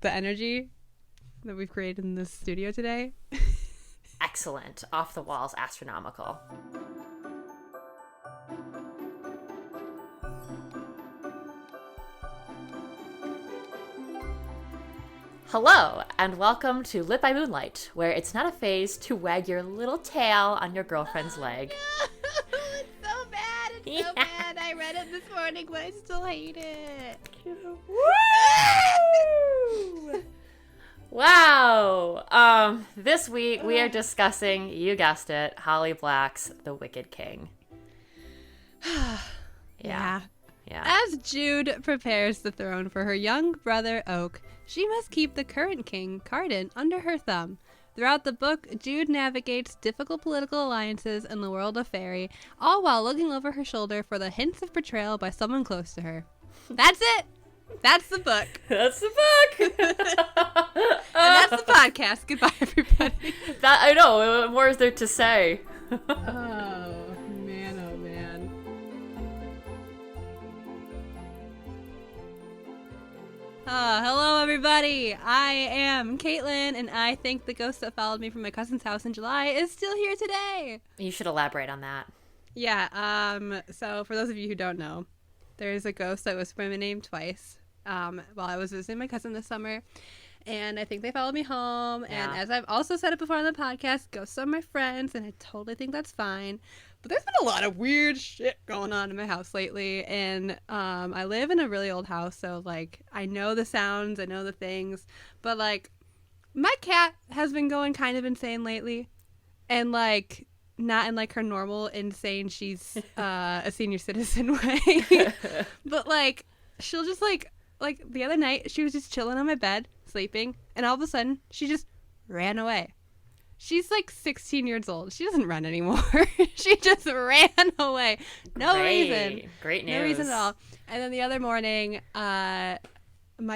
the energy that we've created in this studio today. Excellent. Off the walls, astronomical. Hello, and welcome to Lit by Moonlight, where it's not a phase to wag your little tail on your girlfriend's leg. No, it's so bad. It's so bad. I read it this morning, but I still hate it. Woo! Wow. This week we are discussing, you guessed it, Holly Black's The Wicked King. Yeah. Yeah. As Jude prepares the throne for her young brother Oak, she must keep the current king, Cardan, under her thumb. Throughout the book, Jude navigates difficult political alliances in the world of fairy, all while looking over her shoulder for the hints of betrayal by someone close to her. That's it! That's the book. That's the book! And that's the podcast. Goodbye, everybody. That I know. What more is there to say? Oh, man, oh, man. Hello, everybody. I am Caitlin, and I think the ghost that followed me from my cousin's house in July is still here today. You should elaborate on that. Yeah, so for those of you who don't know, there's a ghost that whispered my name twice while I was visiting my cousin this summer. And I think they followed me home. And as I've also said it before on the podcast, ghosts are my friends, and I totally think that's fine. But there's been a lot of weird shit going on in my house lately. And I live in a really old house, so, like, I know the sounds, I know the things. But, like, my cat has been going kind of insane lately. And, like, not in, like, her normal insane, she's a senior citizen way. But, like, she'll just, like, the other night, she was just chilling on my bed, sleeping, and all of a sudden, she just ran away. She's, like, 16 years old. She doesn't run anymore. She just ran away. No reason. Great news. No reason at all. And then the other morning, my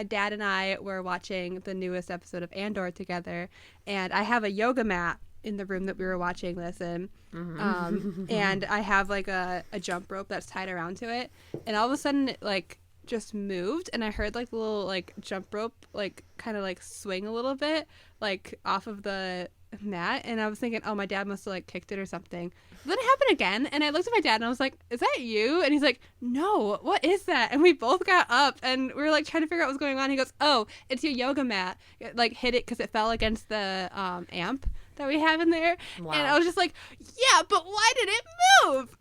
dad and I were watching the newest episode of Andor together, and I have a yoga mat in the room that we were watching this in. Mm-hmm. And I have, like, a jump rope that's tied around to it. And all of a sudden, it, like, just moved, and I heard, like, the little, like, jump rope, like, kind of, like, swing a little bit, like, off of the mat, and I was thinking, oh, my dad must have, like, kicked it or something. But then it happened again, and I looked at my dad, and I was like, is that you? And he's like, no, what is that? And we both got up, and we were, like, trying to figure out what was going on. He goes, oh, it's your yoga mat. It, like, hit it because it fell against the amp that we have in there. Wow. And I was just like, yeah, but why did it move?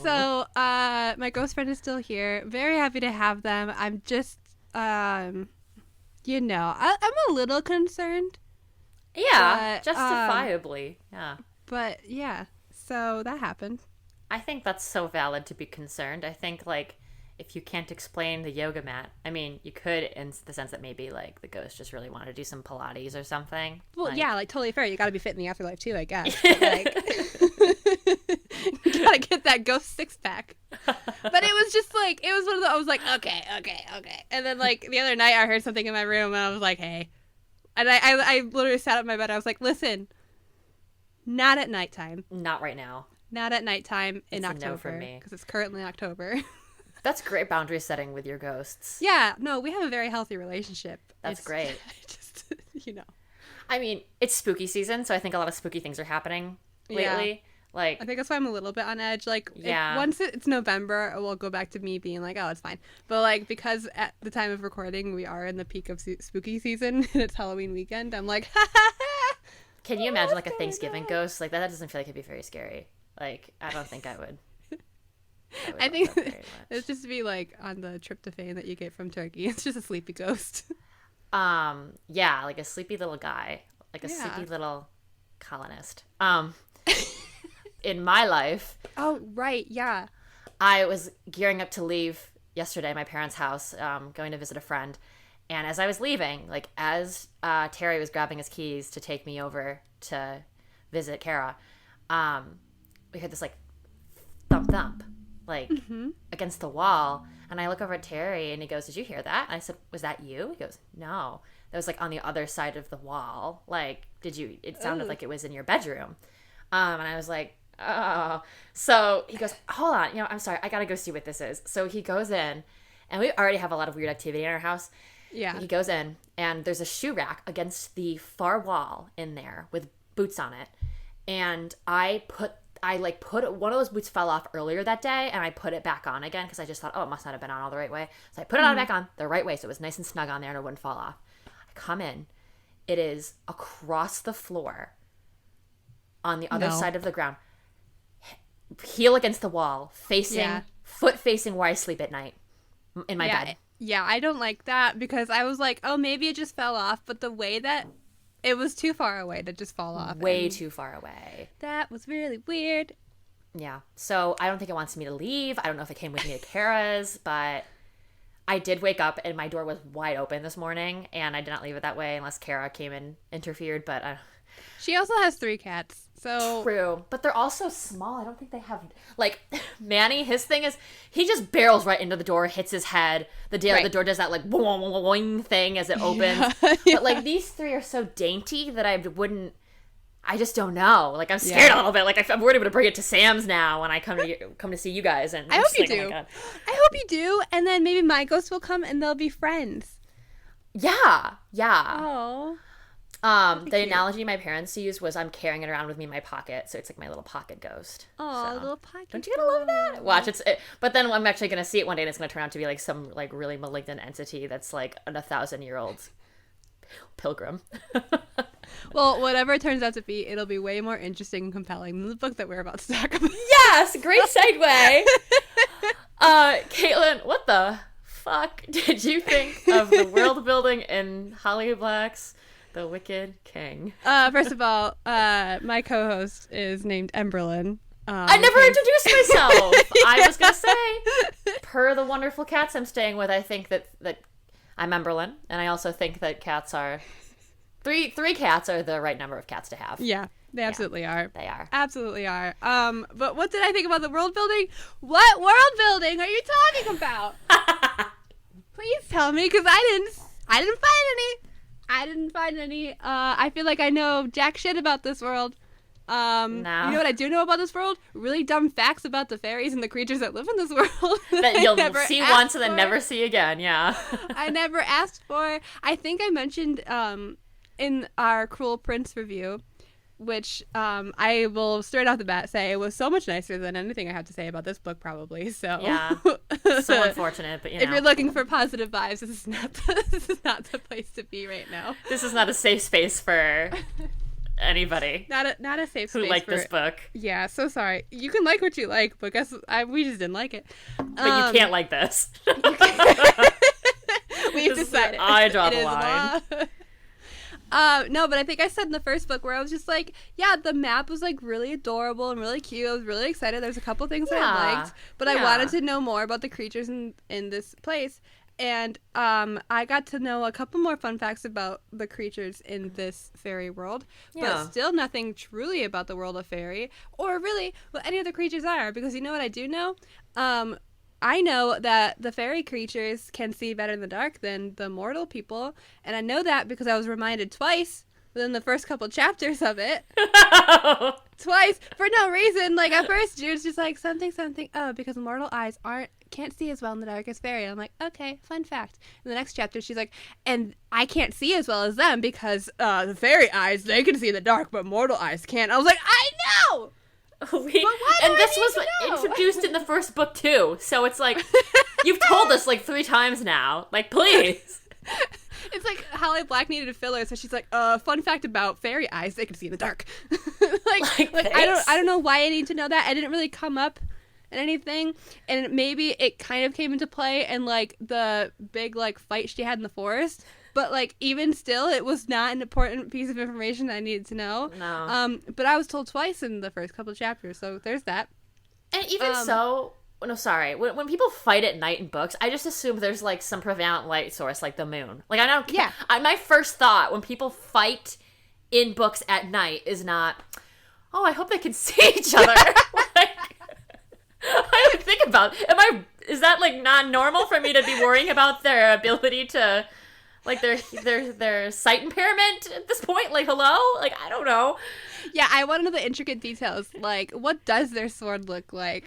So my ghost friend is still here. Very happy to have them. I'm just you know, I'm a little concerned. Yeah, but, justifiably. Yeah. But yeah, so that happened. I think that's so valid to be concerned. I think, like, if you can't explain the yoga mat, I mean, you could in the sense that maybe, like, the ghost just really wanted to do some Pilates or something. Well, like, yeah, like, totally fair. You gotta be fit in the afterlife too, I guess. But, like, you gotta get that ghost six-pack. But it was just, like, it was one of the, I was like, okay. And then, like, the other night I heard something in my room, and I was like, hey. And I literally sat up in my bed. I was like, listen, not at nighttime. Not right now. Not at nighttime in October. It's a no for me. Because it's currently October. That's great boundary setting with your ghosts. Yeah, no, we have a very healthy relationship. That's great. Just, you know. I mean, it's spooky season, so I think a lot of spooky things are happening lately. Yeah. Like, I think that's why I'm a little bit on edge. Like, yeah. Once it's November, we'll go back to me being like, oh, it's fine. But, like, because at the time of recording, we are in the peak of spooky season, and it's Halloween weekend, I'm like, ha ha ha! Can you imagine, like, a Thanksgiving ghost? Like, that doesn't feel like it'd be very scary. Like, I don't think I would. I think it's just to be, like, on the tryptophan that you get from turkey. It's just a sleepy ghost. Yeah, like a sleepy little guy. Like a sleepy little colonist. In my life. Oh, right, yeah. I was gearing up to leave yesterday, my parents' house, going to visit a friend. And as I was leaving, like, as Terry was grabbing his keys to take me over to visit Kara, we heard this, like, thump, like, against the wall. And I look over at Terry, and he goes, did you hear that? And I said, was that you? He goes, no. That was, like, on the other side of the wall. Like, it sounded like it was in your bedroom. And I was like, oh. So he goes, hold on, I'm sorry, I gotta go see what this is. So he goes in, And we already have a lot of weird activity in our house. Yeah. He goes in, and there's a shoe rack against the far wall in there with boots on it. And I put one of those boots fell off earlier that day, and I put it back on again because I just thought, oh, it must not have been on all the right way. So I put it on back on the right way, so it was nice and snug on there and it wouldn't fall off. I come in. It is across the floor on the other side of the ground, heel against the wall, foot facing where I sleep at night in my bed. Yeah, I don't like that because I was like, oh, maybe it just fell off. But the way that it was too far away to just fall off. Way too far away. That was really weird. Yeah. So I don't think it wants me to leave. I don't know if it came with me to Kara's, but I did wake up and my door was wide open this morning, and I did not leave it that way unless Kara came and interfered. But she also has 3 cats. So true, but they're also small. I don't think they have, like, Manny, his thing is he just barrels right into the door, hits his head. The door does that like boing thing as it opens. Yeah. But like these 3 are so dainty that I just don't know. Like, I'm scared a little bit. Like, I'm worried I'm gonna bring it to Sam's now when I come to see you guys. And I hope you do. I hope you do. And then maybe my ghost will come and they'll be friends. Yeah. Oh. The analogy my parents used was I'm carrying it around with me in my pocket, so it's like my little pocket ghost. Oh, little pocket. Don't you gotta love that? Watch but then I'm actually gonna see it one day, and it's gonna turn out to be like some like really malignant entity that's like a 1,000-year-old pilgrim. Well, whatever it turns out to be, it'll be way more interesting and compelling than the book that we're about to talk about. Yes, great segue. Caitlin, what the fuck did you think of the world building in Holly Black's The Wicked King? First of all, my co-host is named Emberlyn. I never introduced myself. I was going to say, per the wonderful cats I'm staying with, I think that I'm Emberlyn, and I also think that cats are... Three cats are the right number of cats to have. Yeah, they absolutely are. They are. Absolutely are. But what did I think about the world building? What world building are you talking about? Please tell me, because I didn't find any. I didn't find any. I feel like I know jack shit about this world. No. You know what I do know about this world? Really dumb facts about the fairies and the creatures that live in this world. That you'll see once and then never see again, yeah. I never asked for. I think I mentioned in our Cruel Prince review, which I will straight off the bat say it was so much nicer than anything I have to say about this book, probably. So yeah, so unfortunate, but you know. If you're looking for positive vibes, this is not the place to be right now. This is not a safe space for anybody. Not a safe space who liked this book. Yeah, so sorry. You can like what you like, but we just didn't like it. But you can't like this. We've decided. I draw the line. No, but I think I said in the first book where I was just like, yeah, the map was like really adorable and really cute. I was really excited. There's a couple things that I liked, but I wanted to know more about the creatures in this place. And I got to know a couple more fun facts about the creatures in this fairy world, but still nothing truly about the world of fairy or really what any of the creatures are, because you know what I do know? I know that the fairy creatures can see better in the dark than the mortal people, and I know that because I was reminded twice within the first couple chapters of it. Twice, for no reason. Like, at first, Jude's just like, something, oh, because mortal eyes can't see as well in the dark as fairy. I'm like, okay, fun fact. In the next chapter, she's like, and I can't see as well as them because the fairy eyes, they can see in the dark, but mortal eyes can't. I was like, I know! And this was introduced in the first book too, so it's like you've told us like 3 times now. Like, please. It's like Holly Black needed a filler, so she's like, fun fact about fairy eyes, they can see in the dark. like I don't know why I need to know that. I didn't really come up in anything, and maybe it kind of came into play in like the big like fight she had in the forest. But, like, even still, it was not an important piece of information that I needed to know. No. But I was told twice in the first couple of chapters, so there's that. And even so, no, sorry. When people fight at night in books, I just assume there's, like, some prevalent light source, like the moon. Like, I don't care. Yeah. My first thought when people fight in books at night is not, oh, I hope they can see each other. Like, I would think about, is that, like, non-normal for me to be worrying about their ability to... Like, their sight impairment at this point? Like, hello? Like, I don't know. Yeah, I want to know the intricate details. Like, what does their sword look like?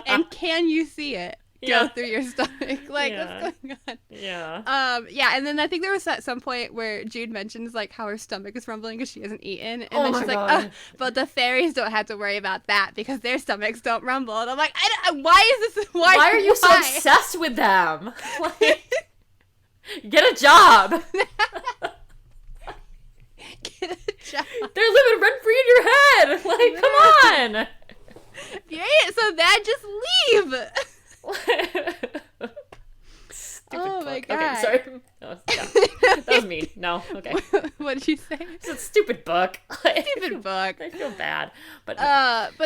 And can you see it? go through your stomach. Like, what's going on? Yeah. Yeah, and then I think there was at some point where Jude mentions, like, how her stomach is rumbling because she hasn't eaten. And then she's like, but the fairies don't have to worry about that because their stomachs don't rumble. And I'm like, why is this? Why are you so obsessed with them? Like, get a job. Get a job. They're living rent-free in your head. Like, come on. If you ain't so bad, just leave. Stupid oh book. my god. Okay, sorry. No, that was mean. No, okay. What did you say? It's a stupid book. Stupid book. I feel bad. But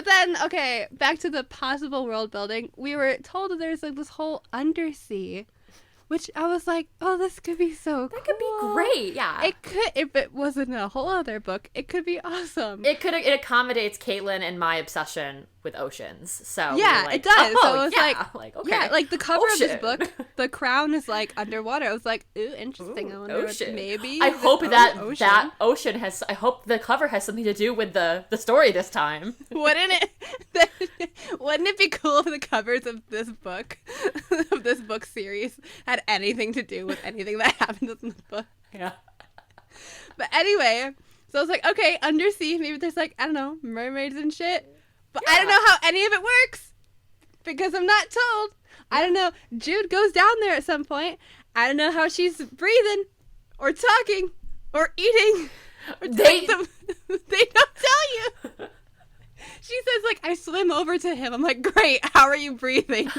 then, okay, back to the possible world building. We were told that there's like this whole undersea, which I was like, oh, this could be so cool. That could be great, yeah. It could, if it wasn't a whole other book, it could be awesome. It accommodates Caitlin and my obsession with oceans. So yeah, like, it does. Oh, so it was like okay. Yeah, like the cover Ocean. of this book, the crown is like underwater. I was like, ooh, interesting. I wonder ocean. Maybe. I hope that ocean has. I hope the cover has something to do with the story this time. Wouldn't it? Wouldn't it be cool if the covers of this book series had anything to do with anything that happens in the book? Yeah. But anyway, so I was like, okay, undersea. Maybe there's like, I don't know, mermaids and shit. But I don't know how any of it works because I'm not told. I don't know. Jude goes down there at some point. I don't know how she's breathing or talking or eating. Or they don't tell you. She says, like, I swim over to him. I'm like, great. How are you breathing?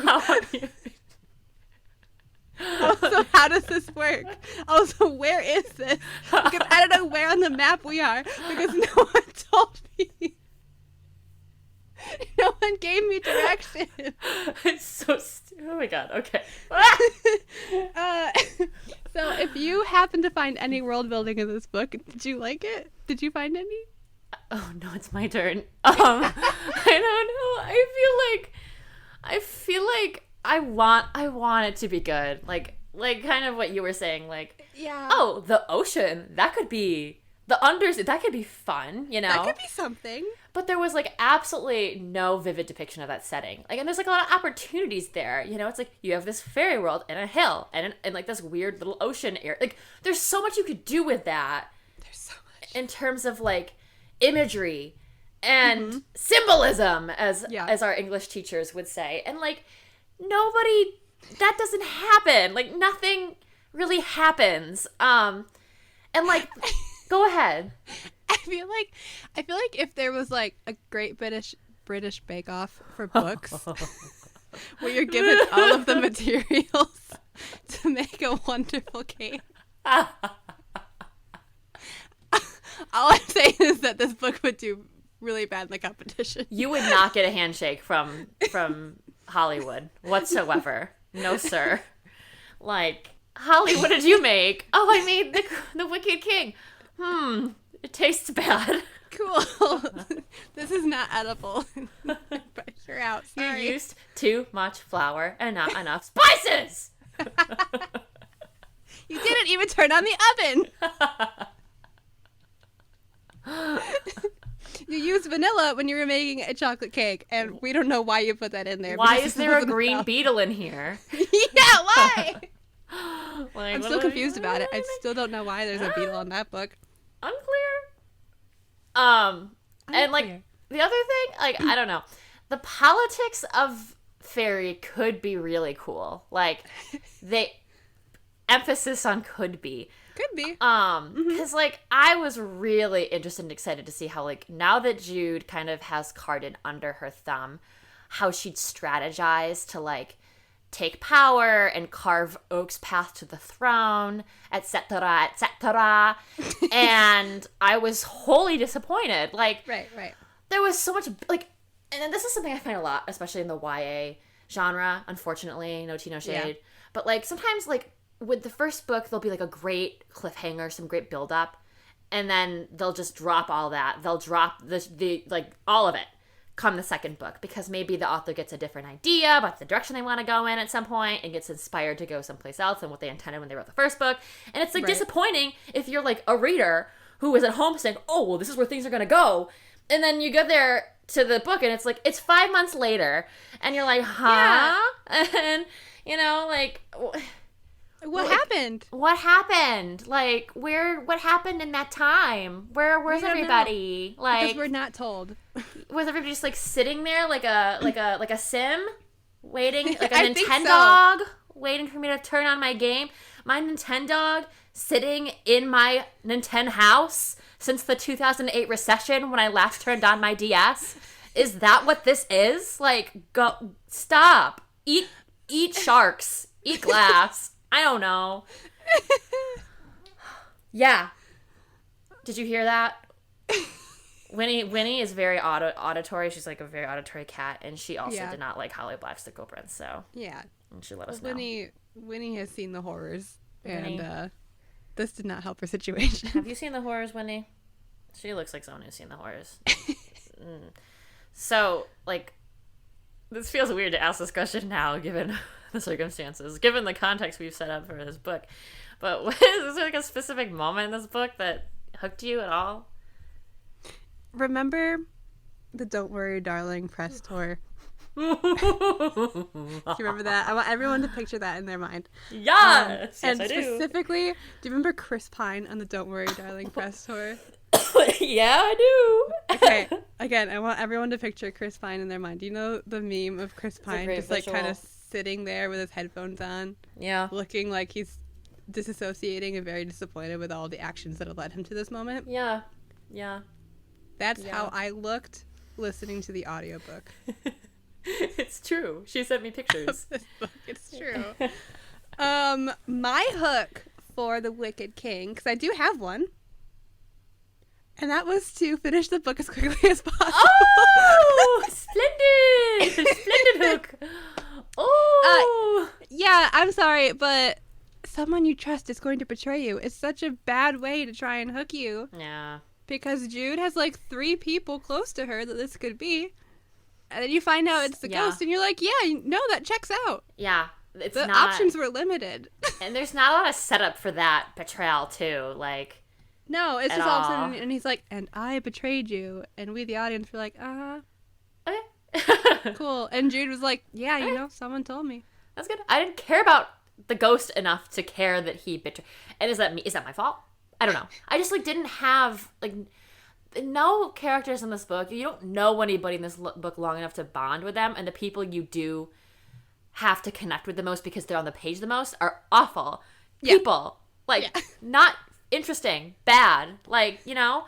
Also, how does this work? Also, where is this? Because I don't know where on the map we are because no one told me. No one gave me direction. It's so stupid. Oh my god, okay. So if you happen to find any world building in this book, did you like it? Did you find any? Oh no, it's my turn. I don't know. I feel like I want it to be good. Like kind of what you were saying, like, yeah. Oh, the ocean, that could be the undersea, that could be fun, you know? That could be something. But there was, like, absolutely no vivid depiction of that setting. Like, and there's, like, a lot of opportunities there, you know? It's like, you have this fairy world and a hill and like, this weird little ocean area. Like, there's so much you could do with that. There's so much. In terms of, like, imagery and symbolism, as our English teachers would say. And, like, that doesn't happen. Like, nothing really happens. And, like... Go ahead. I feel like if there was like a Great British Bake Off for books, where you're given all of the materials to make a wonderful cake. All I'm saying is that this book would do really bad in the competition. You would not get a handshake from Hollywood whatsoever. No, sir. Like, Holly, what did you make? Oh, I made the Wicked King. It tastes bad. Cool. This is not edible. But you're out. Sorry. You used too much flour and not enough spices. You didn't even turn on the oven. You used vanilla when you were making a chocolate cake, and we don't know why you put that in there. Why is there a green beetle in here? Yeah, why? Like, I'm still confused about it. I still don't know why there's a beetle on that book. Unclear. And like the other thing, like, I don't know, the politics of fairy could be really cool. Like, emphasis on could be. Could be. Because, like, I was really interested and excited to see how, like, now that Jude kind of has Carden under her thumb, how she'd strategize to, like, take power and carve Oak's path to the throne, etc., etc. And I was wholly disappointed. Like, right. There was so much, like, and this is something I find a lot, especially in the YA genre, unfortunately, no tea, no shade. Yeah. But, like, sometimes, like, with the first book, there'll be, like, a great cliffhanger, some great build-up, and then they'll just drop all that. They'll drop the like, all of it come the second book, because maybe the author gets a different idea about the direction they want to go in at some point and gets inspired to go someplace else than what they intended when they wrote the first book. And it's, like, disappointing if you're, like, a reader who is at home saying, oh, well, this is where things are going to go. And then you get there to the book, and it's like, it's 5 months later, and you're like, huh? Yeah. And, you know, like... What happened? What happened? Like, what happened in that time? Where's everybody? Know. Like, because we're not told. Was everybody just, like, sitting there like a sim? Waiting? Like a I Nintendog? Waiting for me to turn on my game? My Nintendog sitting in my Nintendo house since the 2008 recession when I last turned on my DS? Is that what this is? Like, stop. Eat sharks. Eat glass. I don't know. Yeah. Did you hear that? Winnie is very auditory. She's like a very auditory cat, and she also did not like Holly Black's The Girl Prince, so... Yeah. And she let us know. Winnie has seen the horrors, and this did not help her situation. Have you seen the horrors, Winnie? She looks like someone who's seen the horrors. So, like, this feels weird to ask this question now, given the circumstances, given the context we've set up for this book. But is there like a specific moment in this book that hooked you at all? Remember the Don't Worry Darling press tour? Do you remember that? I want everyone to picture that in their mind. Yes, and I do. Specifically, do you remember Chris Pine on the Don't Worry Darling press tour? Yeah, I do. Okay, again, I want everyone to picture Chris Pine in their mind. Do you know the meme of Chris Pine just like kind of sitting there with his headphones on? Yeah. Looking like he's disassociating and very disappointed with all the actions that have led him to this moment? Yeah. Yeah. That's how I looked listening to the audiobook. It's true. She sent me pictures. This book. It's true. My hook for The Wicked King, because I do have one, and that was to finish the book as quickly as possible. Oh, splendid! Splendid hook. Oh, yeah. I'm sorry, but someone you trust is going to betray you. It's such a bad way to try and hook you. Yeah. Because Jude has like 3 people close to her that this could be. And then you find out it's the ghost, and you're like, yeah, no, that checks out. Yeah. The options were limited. And there's not a lot of setup for that betrayal, too. Like, no, it's just all of a sudden, and he's like, and I betrayed you. And we, the audience, were like, okay. Cool. And Jude was like, yeah, you know, someone told me. That's good. I didn't care about the ghost enough to care that he betrayed. And is that me? Is that my fault? I don't know. I just, like, didn't have, like, no characters in this book. You don't know anybody in this book long enough to bond with them, and the people you do have to connect with the most because they're on the page the most are awful people. Like, not interesting, bad. Like, you know?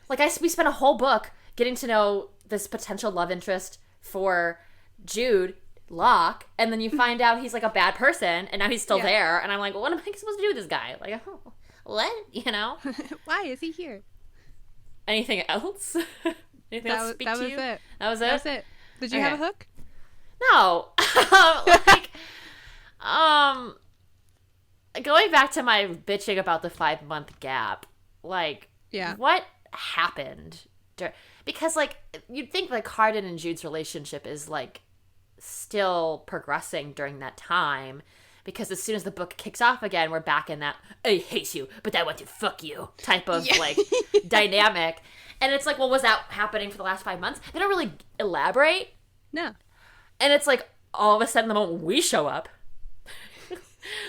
Like, we spent a whole book getting to know this potential love interest for Jude, Locke, and then you find out he's, like, a bad person, and now he's still there, and I'm like, well, what am I supposed to do with this guy? Like, what? You know? Why is he here? Anything else? Anything else speak to you? It. That was it? That was it. Did you have a hook? No. Going back to my bitching about the 5-month gap, like, what happened? Because, like, you'd think, like, Hardin and Jude's relationship is, like, still progressing during that time. Because as soon as the book kicks off again, we're back in that, I hate you, but I want to fuck you type of, like, dynamic. And it's like, well, was that happening for the last 5 months? They don't really elaborate. No. And it's like, all of a sudden, the moment we show up,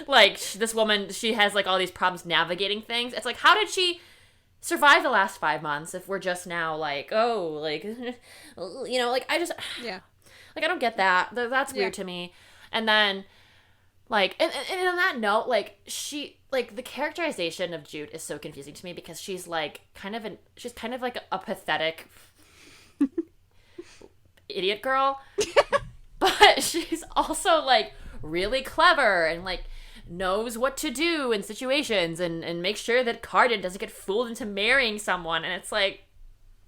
like, this woman, she has, like, all these problems navigating things. It's like, how did she survive the last 5 months if we're just now, like, oh, like, you know, like, I just, like, I don't get that. That's weird to me. And then, like, and on that note, like, the characterization of Jude is so confusing to me because she's, like, she's kind of like a pathetic idiot girl, but she's also, like, really clever and, like, knows what to do in situations and makes sure that Cardin doesn't get fooled into marrying someone, and it's like...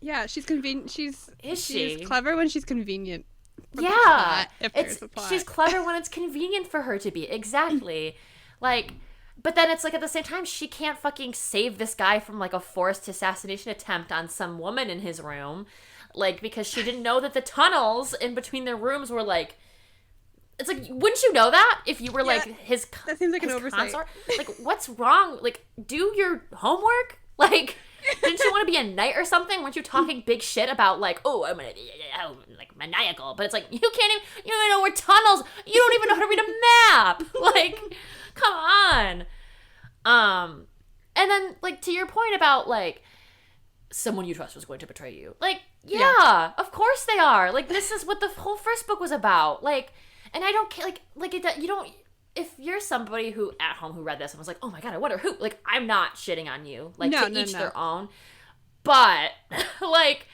Yeah, she's convenient. She's clever when she's convenient. Yeah, plot. She's clever when it's convenient for her to be. Exactly. Like, but then it's like at the same time, she can't fucking save this guy from, like, a forced assassination attempt on some woman in his room. Like, because she didn't know that the tunnels in between their rooms were, like... It's like, wouldn't you know that if you were, like, his that seems like an oversight. Consort? Like, what's wrong? Like, do your homework? Like, Didn't you want to be a knight or something? Weren't you talking big shit about like, oh, I'm gonna be like maniacal? But it's like you can't even, you don't even know where tunnels. You don't even know how to read a map. Like, come on. And then like to your point about like someone you trust was going to betray you. Like, yeah, of course they are. Like, this is what the whole first book was about. Like, and I don't care. Like it. You don't. If you're somebody who at home who read this and was like, oh my God, I wonder who. Like, I'm not shitting on you. Like, to each their own. But like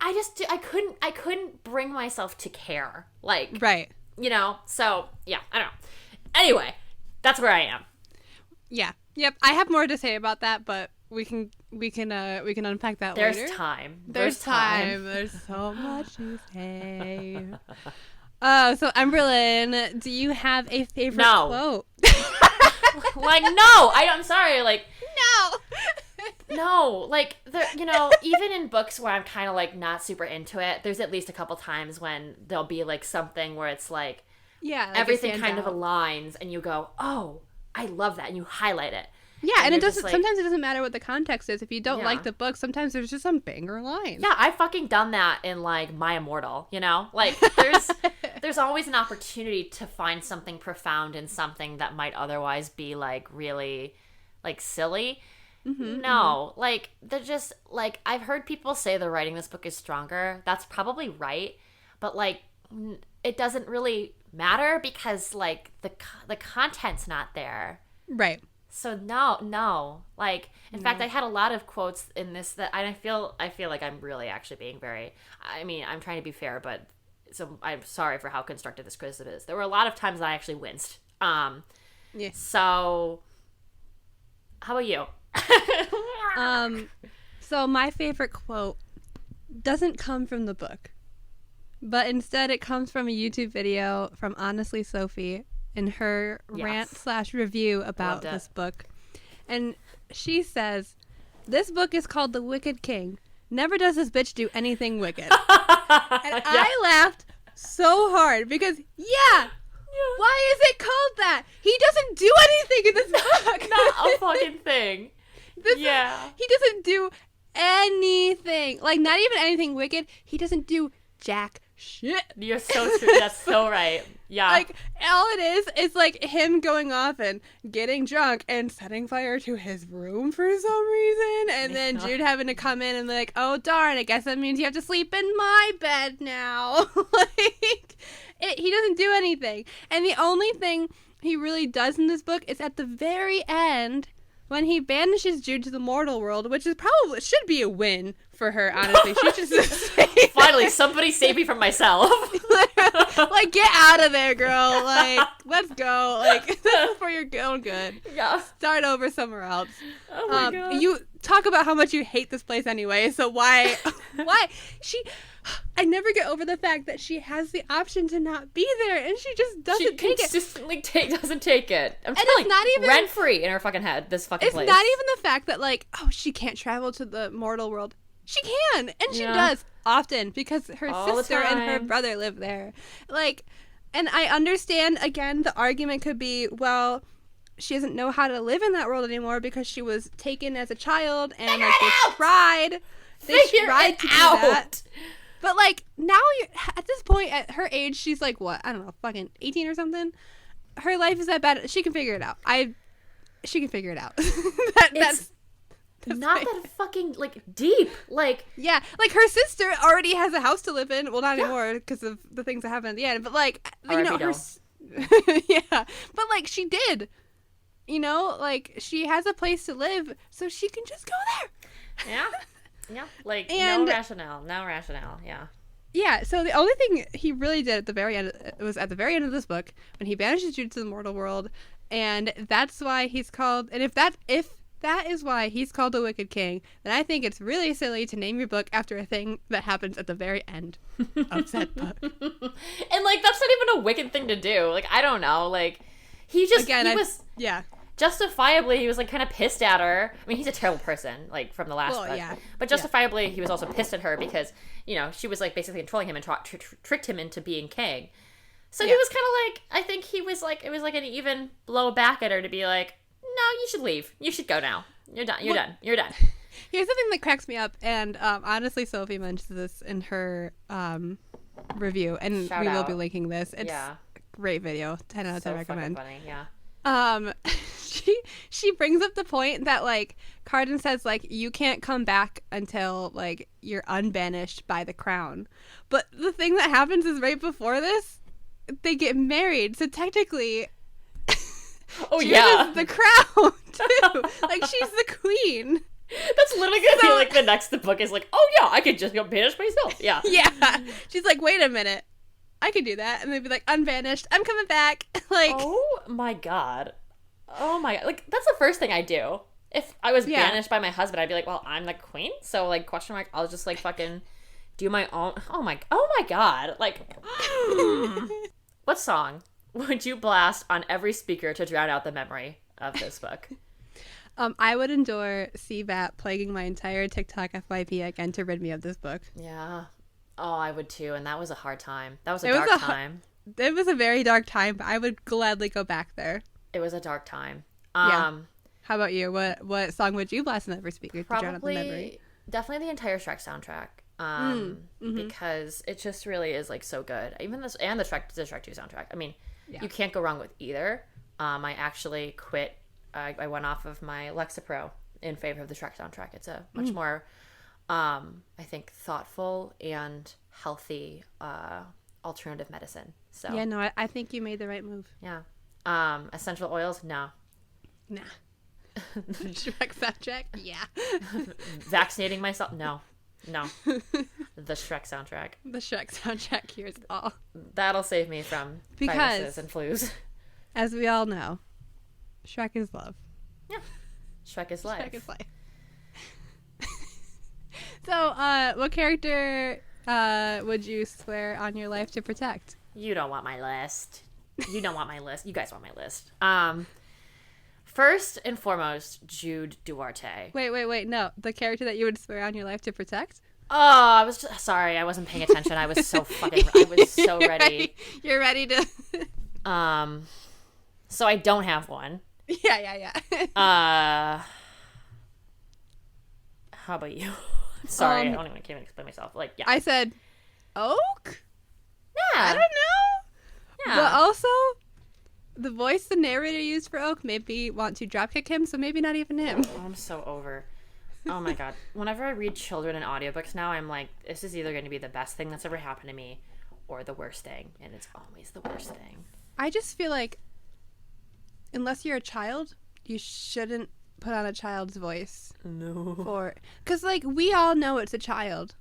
I couldn't bring myself to care. Like, right. You know. So yeah, I don't know. Anyway, that's where I am. Yeah. Yep. I have more to say about that, but we can unpack that later. There's time. There's time. There's so much to say. So Emberlyn, do you have a favorite quote? Like, no. I'm sorry. Like, no. Like, you know, even in books where I'm kind of like not super into it, there's at least a couple times when there'll be like something where it's like, yeah, like everything kind of aligns, and you go, oh, I love that, and you highlight it. Yeah, and it doesn't. Like, sometimes it doesn't matter what the context is. If you don't like the book, sometimes there's just some banger line. Yeah, I've fucking done that in like My Immortal. You know, like there's always an opportunity to find something profound in something that might otherwise be like really like silly. No, like they're just like, I've heard people say the writing this book is stronger. That's probably right, but like it doesn't really matter because like the content's not there. Right. So no. Like, in fact, I had a lot of quotes in this that I feel like I'm really actually being very, I mean, I'm trying to be fair, but so I'm sorry for how constructive this criticism is. There were a lot of times that I actually winced. Yeah. So how about you? So my favorite quote doesn't come from the book, but instead it comes from a YouTube video from Honestly Sophie in her rant/review about this book. And she says, this book is called The Wicked King. Never does this bitch do anything wicked. And I laughed so hard because, why is it called that? He doesn't do anything in this book. Not a fucking thing. He doesn't do anything. Like, not even anything wicked. He doesn't do jack shit. You're so true. That's so right. Yeah. Like, all it is like him going off and getting drunk and setting fire to his room for some reason. And then Jude having to come in and be like, oh, darn, I guess that means you have to sleep in my bed now. Like, he doesn't do anything. And the only thing he really does in this book is at the very end, when he banishes Jude to the mortal world, which is probably should be a win for her, honestly. She just finally somebody save me from myself. Like, get out of there, girl. Like, let's go. Like, this is for your own good. Yeah. Start over somewhere else. Oh my God. You talk about how much you hate this place anyway. So why I never get over the fact that she has the option to not be there, and she just doesn't take it. She consistently doesn't take it. I'm telling it's not even rent free in her fucking head. This fucking place. It's not even the fact that like, oh, she can't travel to the mortal world. She can, and she does often because her sister and her brother live there. Like, and I understand. Again, the argument could be, well, she doesn't know how to live in that world anymore because she was taken as a child, and like, they tried to do that. But, like, now, at this point, at her age, she's, like, what? I don't know, fucking 18 or something? Her life is that bad. She can figure it out. She can figure it out. That's not that fucking, like, deep. Like... Yeah. Like, her sister already has a house to live in. Well, not anymore because of the things that happened at the end. But, like, you know, her... Yeah. But, like, she did. You know? Like, she has a place to live, so she can just go there. Yeah. Yeah, like, no rationale, yeah. Yeah, so the only thing he really did at the very end, it was at the very end of this book, when he banishes Jude to the mortal world, and that's why he's called, and if that is why he's called the Wicked King, then I think it's really silly to name your book after a thing that happens at the very end of said book. And, like, that's not even a wicked thing to do. Like, I don't know, like, justifiably, he was, like, kind of pissed at her. I mean, he's a terrible person, like, from the last book. Yeah. But justifiably, he was also pissed at her because, you know, she was, like, basically controlling him and tricked him into being king. So he was kind of like, I think he was, like, it was, like, an even blow back at her to be like, you should leave. You should go now. You're done. You're done. You're done. Here's something that cracks me up, and honestly, Sophie mentions this in her review, and Shout we will out. be linking this. It's a great video. 10 out of 10 So recommend. fucking funny, yeah. She brings up the point that like Cardan says like you can't come back until like you're unbanished by the crown, but the thing that happens is right before this they get married, so technically Oh June yeah, is the crown too. Like she's the queen. that's literally gonna be like the next book is like, oh yeah, I could just go banish myself. Yeah. Yeah, she's like, wait a minute, I could do that, and they'd be like, unbanished, I'm coming back. Like, Oh my god. Oh my god. Like that's the first thing I do. If I was banished by my husband, I'd be like, well, I'm the queen, so like question mark, I'll just like fucking do my own. Oh my god. Like what song would you blast on every speaker to drown out the memory of this book? I would endure CBAT plaguing my entire TikTok FYP again to rid me of this book. Yeah. Oh, I would too, and that was a hard time. That was a dark time. It was a very dark time, but I would gladly go back there. It was a dark time. Yeah. How about you? What song would you blast on every speaker to drown out the memory? Definitely the entire Shrek soundtrack. Because it just really is like so good. Even this and the Shrek 2 soundtrack. I mean, you can't go wrong with either. I actually quit. I went off of my Lexapro in favor of the Shrek soundtrack. It's a much more, I think, thoughtful and healthy alternative medicine. So yeah, no, I think you made the right move. yeah. Essential oils, no. Nah. Shrek soundtrack, yeah. Vaccinating myself, no. The Shrek soundtrack. The Shrek soundtrack cures all. That'll save me from viruses and flus. As we all know, Shrek is love. Yeah. Shrek is life. Shrek is life. So, what character would you swear on your life to protect? You don't want my list. You don't want my list. You guys want my list. First and foremost, Jude Duarte. Wait. No. The character that you would swear on your life to protect? Oh, I was just, sorry. I wasn't paying attention. I was so ready. You're ready to... So I don't have one. Yeah. How about you? Sorry, can't even explain myself. Like, yeah. I said Oak? Yeah. I don't know. Yeah. But also, the voice the narrator used for Oak made me want to dropkick him, so maybe not even him. Oh, I'm so over. Oh my god. Whenever I read children in audiobooks now, I'm like, this is either going to be the best thing that's ever happened to me or the worst thing. And it's always the worst thing. I just feel like, unless you're a child, you shouldn't put on a child's voice. No. Because, like, we all know it's a child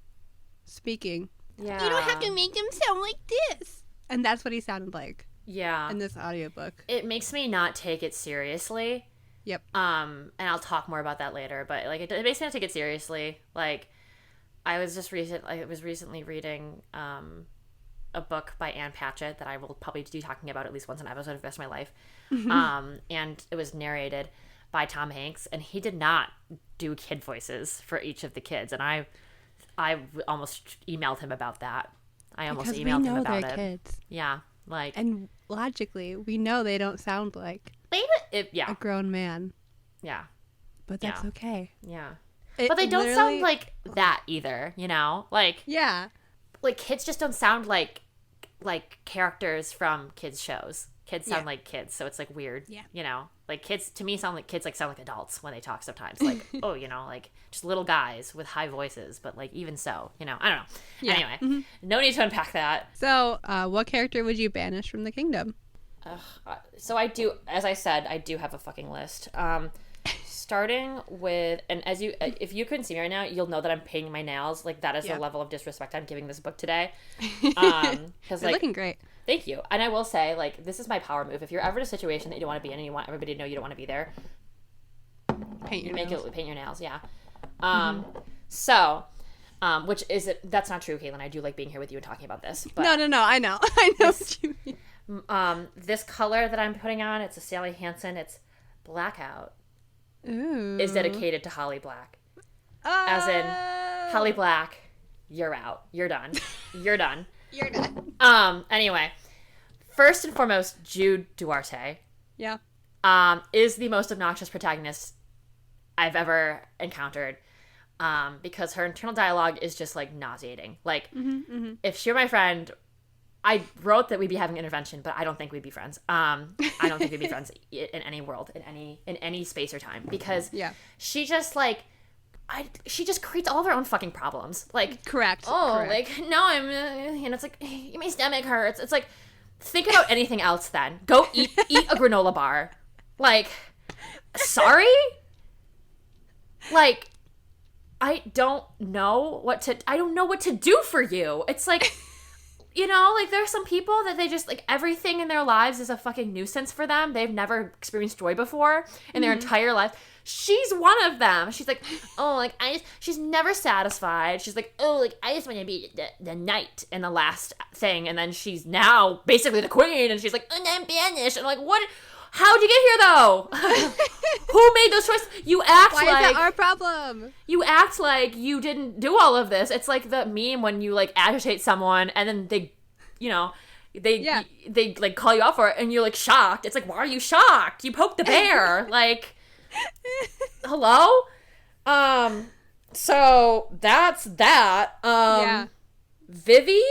speaking. Yeah. You don't have to make him sound like this. And that's what he sounded like. Yeah. In this audiobook. It makes me not take it seriously. Yep. And I'll talk more about that later, but like it makes me not take it seriously. Like I was recently reading a book by Anne Patchett that I will probably be talking about at least once an episode for the rest of my life. And it was narrated by Tom Hanks, and he did not do kid voices for each of the kids, and I almost emailed him about that. Because we know about they're it. Kids. Yeah, like, and logically, we know they don't sound like a grown man. Yeah, but that's okay. Yeah, but they don't sound like that either. You know, like like kids just don't sound like characters from kids shows. Kids sound like kids, so it's like weird. Yeah, you know, like kids to me sound like adults when they talk sometimes. Like oh, you know, like just little guys with high voices, but like even so, you know, I don't know. Yeah. Anyway, no need to unpack that. So, what character would you banish from the kingdom? So I do, as I said, I do have a fucking list. Starting with, and if you couldn't see me right now, you'll know that I'm painting my nails. Like that is the level of disrespect I'm giving this book today. Because you're looking great. Thank you. And I will say, like, this is my power move. If you're ever in a situation that you don't want to be in and you want everybody to know you don't want to be there, paint your nails. Yeah. So, which is it? That's not true, Caitlin. I do like being here with you and talking about this. But no. I know what you mean. This color that I'm putting on, it's a Sally Hansen. It's Blackout. Ooh. Is dedicated to Holly Black. As in, Holly Black, you're out. You're done. You're done. You're done. Anyway, first and foremost, Jude Duarte. Yeah. is the most obnoxious protagonist I've ever encountered. Because her internal dialogue is just like nauseating. Like, if she were my friend, I wrote that we'd be having an intervention, but I don't think we'd be friends. I don't think we'd be friends in any world, in any space or time, because she just like, she just creates all of her own fucking problems. Like, correct. Like, no, I'm, it's like, my stomach hurts. It's like, think about anything else then. Go eat a granola bar. Like, sorry? Like, I don't know what to do for you. It's like, like there are some people that they just like everything in their lives is a fucking nuisance for them. They've never experienced joy before in their entire life. She's one of them. She's like, she's never satisfied. She's like, I just want to be the knight in the last thing. And then she's now basically the queen. And she's like, I'm banished. And I'm like, what? How'd you get here, though? Who made those choices? You act Why is that our problem? You act like you didn't do all of this. It's like the meme when you, like, agitate someone and then they, they like, call you out for it and you're, like, shocked. It's like, why are you shocked? You poked the bear. Like, hello? So that's that. Vivi?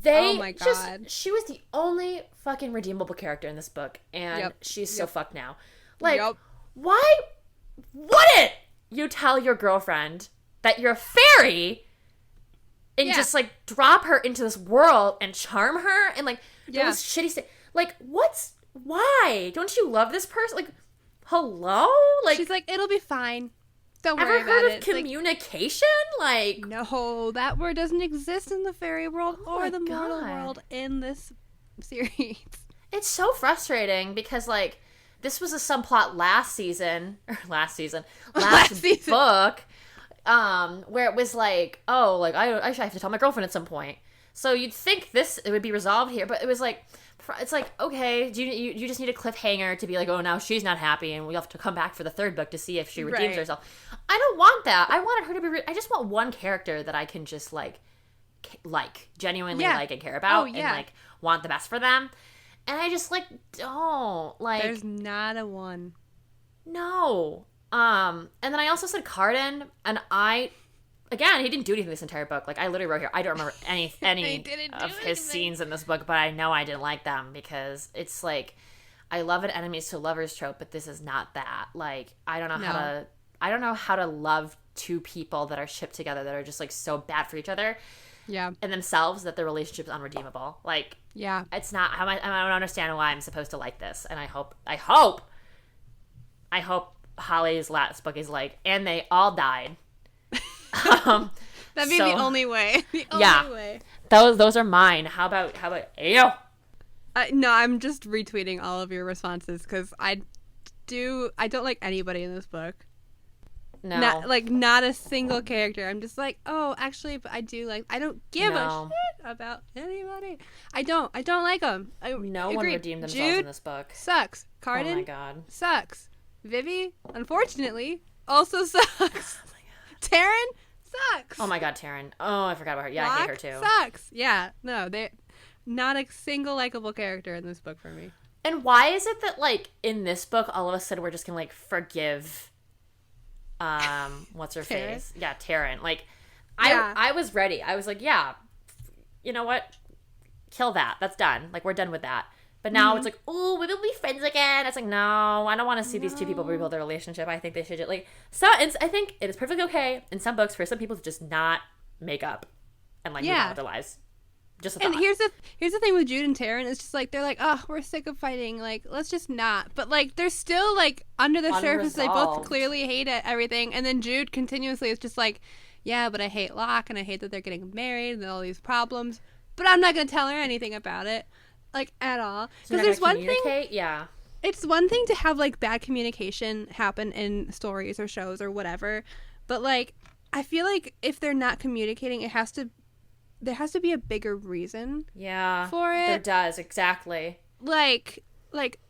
Oh my God. She was the only fucking redeemable character in this book, and she's so fucked now. Like, why wouldn't you tell your girlfriend that you're a fairy and just, like, drop her into this world and charm her and, like, those shitty like, why? Don't you love this person? Like, hello? Like, she's like, it'll be fine. Don't worry about it. Ever heard of communication? Like, no, that word doesn't exist in the fairy world or the mortal world in this series. It's so frustrating because, like, this was a subplot last book, where it was like, I should have to tell my girlfriend at some point. So you'd think it would be resolved here, but it was like, it's like, okay, do you just need a cliffhanger to be like, oh, now she's not happy and we have to come back for the third book to see if she redeems herself. I don't want that. I wanted her to be I just want one character that I can just genuinely like and care about and like want the best for them. And I just like don't like. There's not a one. No. And then I also said Carden, and again, he didn't do anything this entire book. Like, I literally wrote here, I don't remember any of his scenes in this book, but I know I didn't like them because it's like, I love an enemies to lovers trope, but this is not that. Like, I don't know how to love two people that are shipped together that are just, like, so bad for each other. Yeah. And themselves that the relationship is unredeemable. Like, it's not, I don't understand why I'm supposed to like this. And I hope Holly's last book is like, and they all died. That'd be the only way. The only way. Those are mine. How about you? No, I'm just retweeting all of your responses because I don't like anybody in this book. No, not a single character. I'm just like, oh, actually, but I don't give a shit about anybody. I don't like them. No one redeemed themselves Jude in this book. Sucks. Carden. Oh my God. Sucks. Vivi, unfortunately, also sucks. Taryn sucks. Oh my God, Taryn. Oh, I forgot about her. Yeah, Locke I hate her too. Sucks. Yeah, no, they not a single likable character in this book for me. And why is it that, like, in this book, all of a sudden we're just gonna, like, forgive, what's her face? Yeah, Taryn. Like, I was ready. I was like, yeah, you know what? Kill that. That's done. Like, we're done with that. But now it's like, oh, we'll be friends again. It's like, no, I don't want to see these two people rebuild their relationship. I think they should just, like, I think it is perfectly okay in some books for some people to just not make up and, like, move on with their lives. Just a thought. And here's the thing with Jude and Taryn. It's just like, they're like, oh, we're sick of fighting. Like, let's just not. But, like, they're still, like, under the surface, they both clearly hate everything. And then Jude continuously is just like, yeah, but I hate Locke and I hate that they're getting married and all these problems. But I'm not going to tell her anything about it. Like, at all. Because there's one thing. Yeah. It's one thing to have, like, bad communication happen in stories or shows or whatever. But, like, I feel like if they're not communicating, there has to be a bigger reason. Yeah. For it. There does, exactly. Like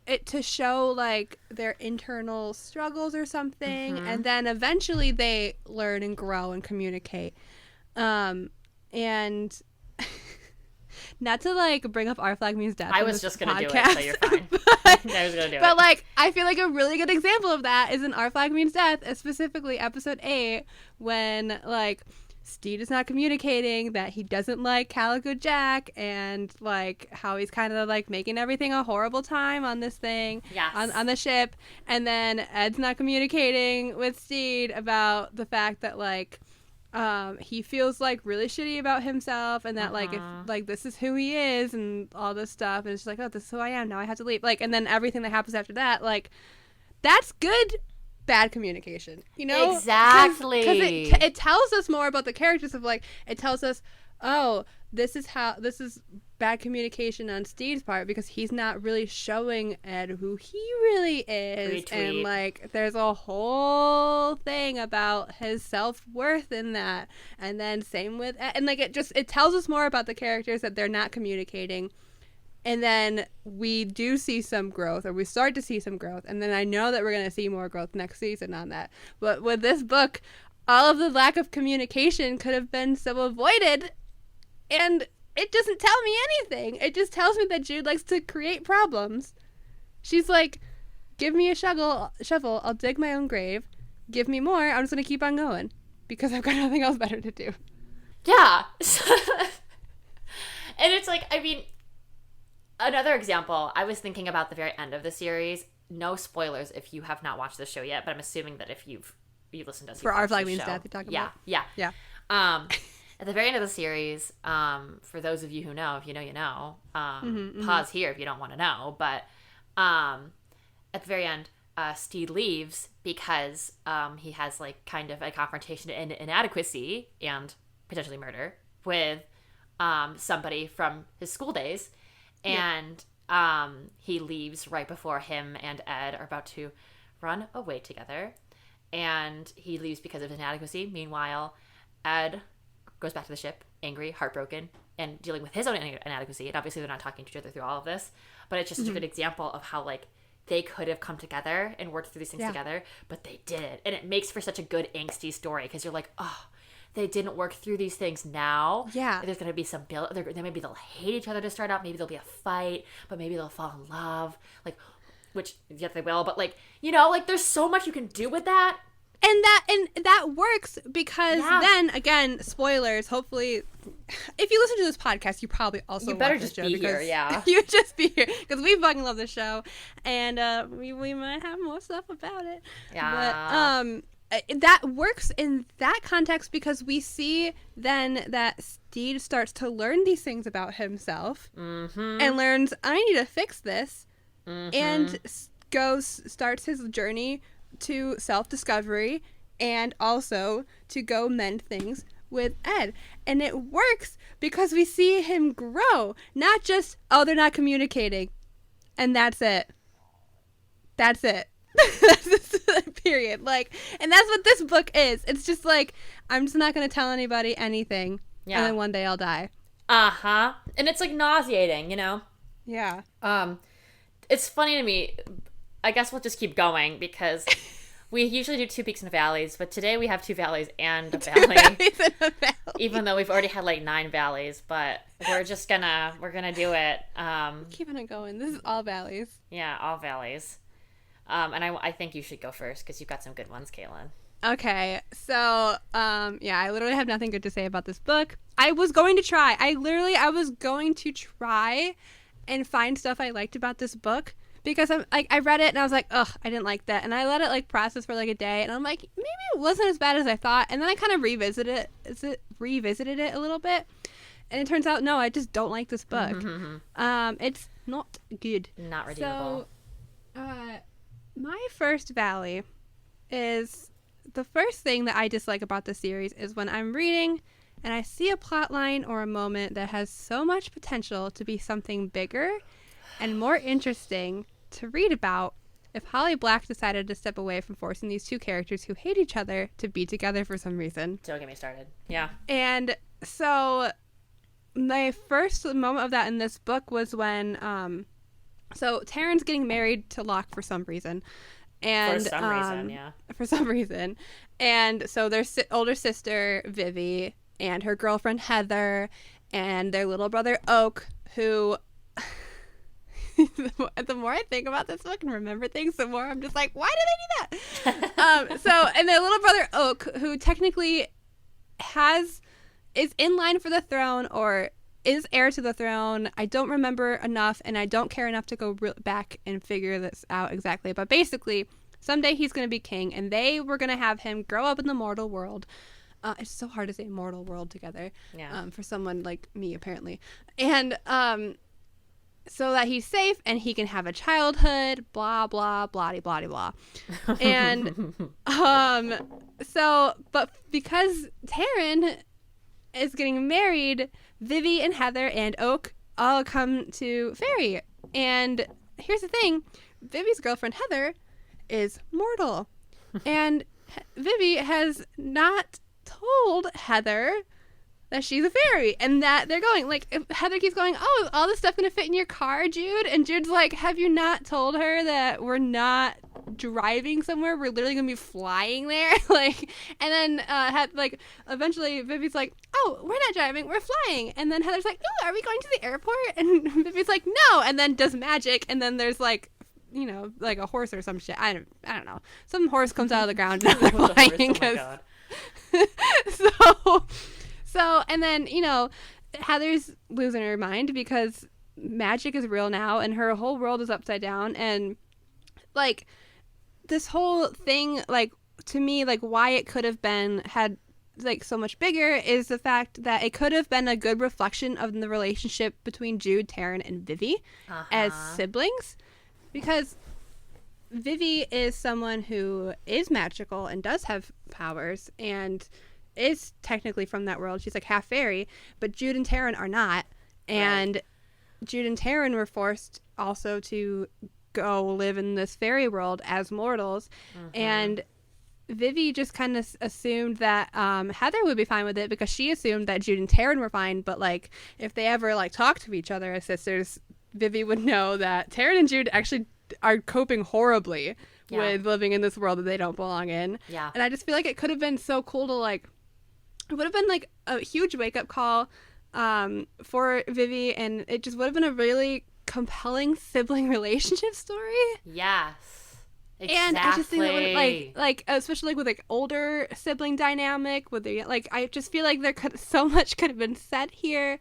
it to show, like, their internal struggles or something. Mm-hmm. And then eventually they learn and grow and communicate. And Not to like bring up Our Flag Means Death. I was just gonna do it, so you're fine. I was gonna do it. But like, I feel like a really good example of that is in Our Flag Means Death, specifically episode 8, when like Steed is not communicating that he doesn't like Calico Jack, and like how he's kind of like making everything a horrible time on this thing, on the ship, and then Ed's not communicating with Steed about the fact that like he feels like really shitty about himself, and that like if like this is who he is and all this stuff, and it's just like, oh, this is who I am, now I have to leave, like, and then everything that happens after that, like, that's good bad communication, you know? Exactly. Because it tells us more about the characters, of like, it tells us, oh, this is bad communication on Steve's part, because he's not really showing Ed who he really is. Retweet. And like there's a whole thing about his self-worth in that. And then same with Ed. And like it tells us more about the characters that they're not communicating. And then we do see some growth, or we start to see some growth, and then I know that we're going to see more growth next season on that. But with this book, all of the lack of communication could have been so avoided, and it doesn't tell me anything. It just tells me that Jude likes to create problems. She's like, give me a shovel, I'll dig my own grave. Give me more, I'm just going to keep on going, because I've got nothing else better to do. Yeah. And it's like, I mean, another example, I was thinking about the very end of the series. No spoilers if you have not watched the show yet, but I'm assuming that if you've listened to us, for Our Flag Means Death, you're talking about? Yeah. At the very end of the series, for those of you who know, if you know, you know. Pause here if you don't want to know. But at the very end, Steed leaves because he has like kind of a confrontation and inadequacy and potentially murder with somebody from his school days. And he leaves right before him and Ed are about to run away together. And he leaves because of his inadequacy. Meanwhile, Ed goes back to the ship, angry, heartbroken, and dealing with his own inadequacy. And obviously they're not talking to each other through all of this. But it's just such a good example of how, like, they could have come together and worked through these things together, but they didn't. And it makes for such a good angsty story, because you're like, oh, they didn't work through these things now. Yeah. There's going to be some build. Maybe they'll hate each other to start out. Maybe there'll be a fight, but maybe they'll fall in love. Like, which, yes, they will. But, like, you know, like, there's so much you can do with that. And that works because then, again, spoilers, hopefully, if you listen to this podcast, you probably also you better just be here, you just be here, because we fucking love the show, and we might have more stuff about it. Yeah. But that works in that context, because we see then that Steed starts to learn these things about himself and learns, I need to fix this, and starts his journey to self-discovery and also to go mend things with Ed. And it works because we see him grow, not just, oh, they're not communicating and that's it. That's period. Like, and that's what this book is. It's just like, I'm just not going to tell anybody anything, and then one day I'll die. And it's like nauseating, you know? Yeah. It's funny to me. I guess we'll just keep going, because we usually do 2 peaks and valleys, but today we have 2 valleys and a valley. Even though we've already had like 9 valleys, but we're gonna do it. Keeping it going. This is all valleys. Yeah, all valleys. And I think you should go first, because you've got some good ones, Caitlin. Okay, so I literally have nothing good to say about this book. I was going to try and find stuff I liked about this book, because I'm like, I read it and I was like, ugh, I didn't like that, and I let it like process for like a day, and I'm like, maybe it wasn't as bad as I thought, and then I kind of revisited it a little bit, and it turns out, no, I just don't like this book. It's not good, not redeemable. So my first valley is, the first thing that I dislike about the series is when I'm reading and I see a plot line or a moment that has so much potential to be something bigger and more interesting to read about, if Holly Black decided to step away from forcing these 2 characters who hate each other to be together for some reason. Don't get me started. Yeah. And so my first moment of that in this book was when so Taryn's getting married to Locke for some reason. And for some reason. And so their older sister Vivi and her girlfriend Heather and their little brother Oak, who the more I think about this book and remember things, the more I'm just like, why do they do that? And their little brother Oak, who technically is in line for the throne or is heir to the throne. I don't remember enough, and I don't care enough to go back and figure this out exactly. But basically, someday he's going to be king, and they were going to have him grow up in the mortal world. It's so hard to say mortal world together for someone like me, apparently. And so that he's safe and he can have a childhood, blah, blah, blah, blah, blah. And but because Taryn is getting married, Vivi and Heather and Oak all come to Fairy. And here's the thing. Vivi's girlfriend, Heather, is mortal. And Vivi has not told Heather that she's a fairy and that they're going. Like, if Heather keeps going, oh, is all this stuff going to fit in your car, Jude? And Jude's like, have you not told her that we're not driving somewhere? We're literally going to be flying there. Like, and then eventually Vivi's like, oh, we're not driving, we're flying. And then Heather's like, oh, are we going to the airport? And Vivi's like, no. And then does magic. And then there's like, you know, like a horse or some shit. I don't know. Some horse comes out of the ground and they're flying. So, and then, you know, Heather's losing her mind because magic is real now and her whole world is upside down. And, like, this whole thing, like, to me, like, why it could have had, like, so much bigger is the fact that it could have been a good reflection of the relationship between Jude, Taryn, and Vivi as siblings. Because Vivi is someone who is magical and does have powers and is technically from that world. She's like half fairy, but Jude and Taryn are not. And Jude and Taryn were forced also to go live in this fairy world as mortals. And Vivi just kind of assumed that Heather would be fine with it because she assumed that Jude and Taryn were fine. But, like, if they ever, like, talk to each other as sisters, Vivi would know that Taryn and Jude actually are coping horribly with living in this world that they don't belong in. Yeah. And I just feel like it could have been so cool to, like, it would have been like a huge wake-up call for Vivi, and it just would have been a really compelling sibling relationship story. Yes. Exactly. And I just think that would, like especially like with like older sibling dynamic with the, like, I just feel like so much could have been said here,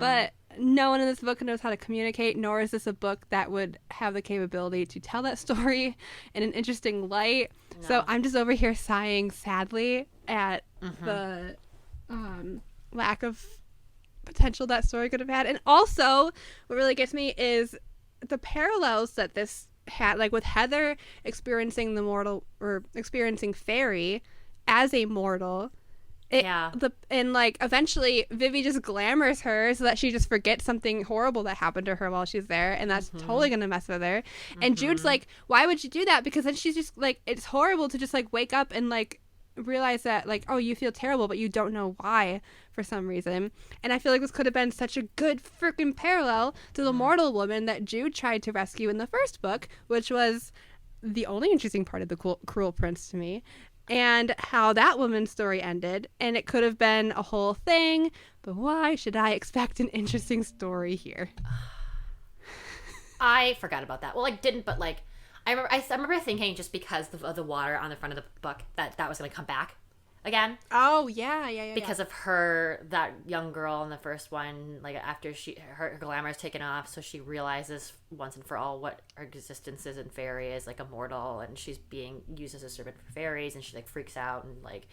but no one in this book knows how to communicate, nor is this a book that would have the capability to tell that story in an interesting light. No. So I'm just over here sighing sadly at the lack of potential that story could have had. And also, what really gets me is the parallels that this had, like with Heather experiencing the mortal or experiencing fairy as a mortal. And like eventually Vivi just glamours her so that she just forgets something horrible that happened to her while she's there, and that's totally gonna mess with her. And Jude's like, why would you do that? Because then she's just like, it's horrible to just like wake up and like realize that, like, oh, you feel terrible but you don't know why for some reason. And I feel like this could have been such a good freaking parallel to the mortal woman that Jude tried to rescue in the first book, which was the only interesting part of the Cruel Prince to me, and how that woman's story ended. And it could have been a whole thing, but why should I expect an interesting story here? I forgot about that. Well, I didn't, but like I remember thinking just because of the water on the front of the book that was going to come back again. Oh yeah. Because of her, that young girl in the first one, like after her glamour is taken off, so she realizes once and for all what her existence is in fairy is, like a mortal, and she's being used as a servant for fairies, and she like freaks out and like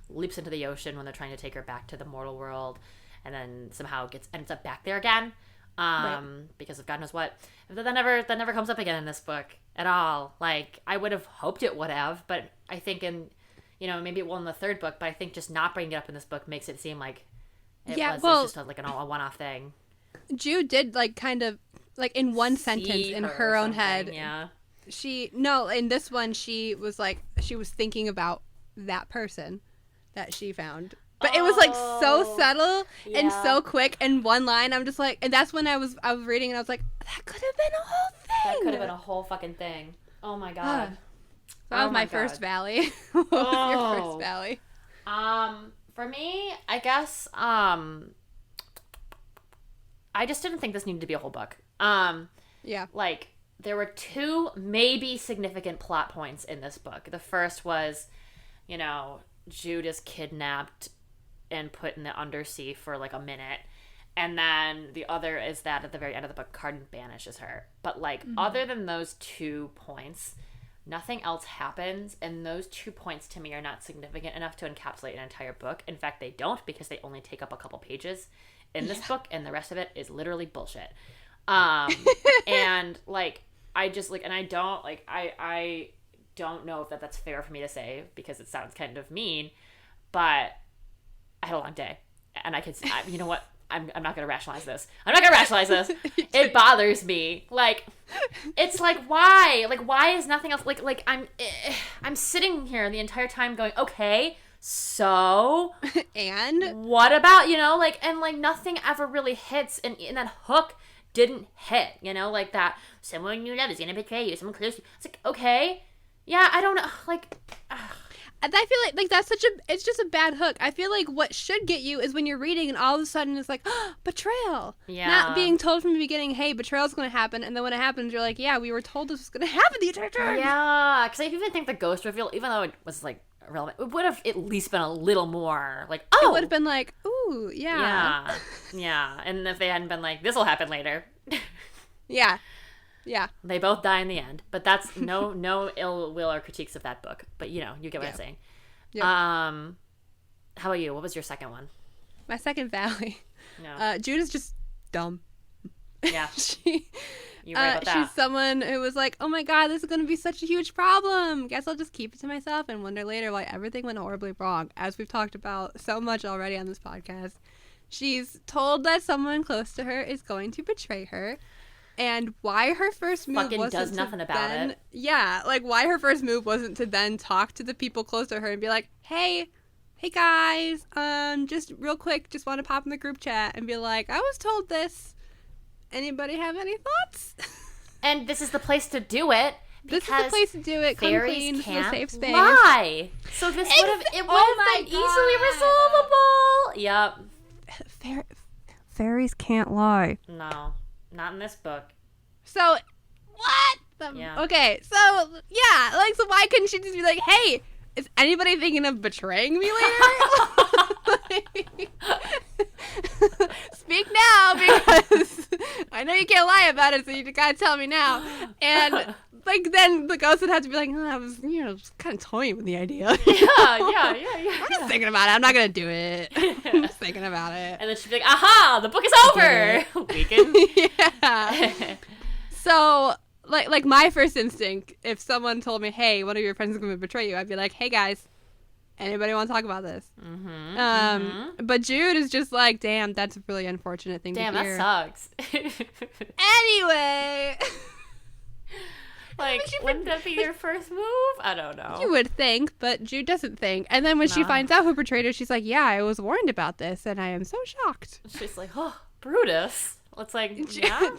leaps into the ocean when they're trying to take her back to the mortal world, and then somehow ends up back there again. Because of God knows what. That never comes up again in this book at all. Like, I would have hoped it would have, but I think maybe it will in the third book, but I think just not bringing it up in this book makes it seem like it was just a one-off thing. Jude did, like, kind of, like, in one sentence in her own head. Yeah. In this one, she was thinking about that person that she found. But it was, like, so subtle and so quick in one line. I'm just like, and that's when I was reading and I was like, that could have been a whole thing. That could have been a whole fucking thing. Oh my God. That was my first Valley. What was your first Valley? For me, I guess, I just didn't think this needed to be a whole book. Yeah. Like, there were 2 maybe significant plot points in this book. The first was, Jude is kidnapped and put in the undersea for like a minute. And then the other is that at the very end of the book, Carden banishes her. But like, other than those 2 points, nothing else happens. And those 2 points to me are not significant enough to encapsulate an entire book. In fact, they don't, because they only take up a couple pages in this book, and the rest of it is literally bullshit. And like, I just like, and I don't like, I don't know if that's fair for me to say, because it sounds kind of mean, but I had a long day, and I could, you know what? I'm not going to rationalize this. I'm not going to rationalize this. It bothers me. Like, it's like, why? Like, why is nothing else? Like I'm sitting here the entire time going, okay, so and what about, like, and like nothing ever really hits, and that hook didn't hit, like that someone you love is going to betray you, someone close to you. It's like, okay, yeah, I don't know, like, I feel like that's it's just a bad hook. I feel like what should get you is when you're reading and all of a sudden it's like, oh, betrayal. Yeah. Not being told from the beginning, hey, betrayal's going to happen. And then when it happens, you're like, yeah, we were told this was going to happen the entire time. Yeah. Because I even think the ghost reveal, even though it was like irrelevant, it would have at least been a little more like, oh. It would have been like, ooh, yeah. Yeah. And if they hadn't been like, this will happen later. Yeah. Yeah. They both die in the end. But that's no ill will or critiques of that book. But, you get what I'm saying. Yep. How about you? What was your second one? My second Valley. No. Jude is just dumb. Yeah. You're right about that. She's someone who was like, oh my God, this is going to be such a huge problem. Guess I'll just keep it to myself and wonder later why everything went horribly wrong. As we've talked about so much already on this podcast. She's told that someone close to her is going to betray her. And why her first move fucking wasn't does nothing about it. Yeah, like why her first move wasn't to then talk to the people close to her and be like, hey guys, just real quick, just want to pop in the group chat and be like, I was told this. Anybody have any thoughts? And this is the place to do it. This is the place to do it. Come clean. This is a safe space. Lie. So this would have been easily resolvable. Yep. Fairies can't lie. No. Not in this book. So, what? Yeah. Okay, so, yeah. Like, so why couldn't she just be like, hey, is anybody thinking of betraying me later? Speak now, because I know you can't lie about it, so you gotta tell me now. And, like, then the ghost would have to be like, oh, I was, just kind of toying with the idea. Yeah. I'm just thinking about it. I'm not gonna do it. I'm just thinking about it. And then she'd be like, aha, the book is over. Weekend. Yeah. So, like my first instinct, if someone told me, hey, one of your friends is going to betray you, I'd be like, hey, guys, anybody want to talk about this? But Jude is just like, damn, that's a really unfortunate thing to hear. Damn, that sucks. Anyway. Like, wouldn't that be your first move? I don't know. You would think, but Jude doesn't think. And then when she finds out who betrayed her, she's like, yeah, I was warned about this, and I am so shocked. She's like, oh, Brutus. It's like, yeah?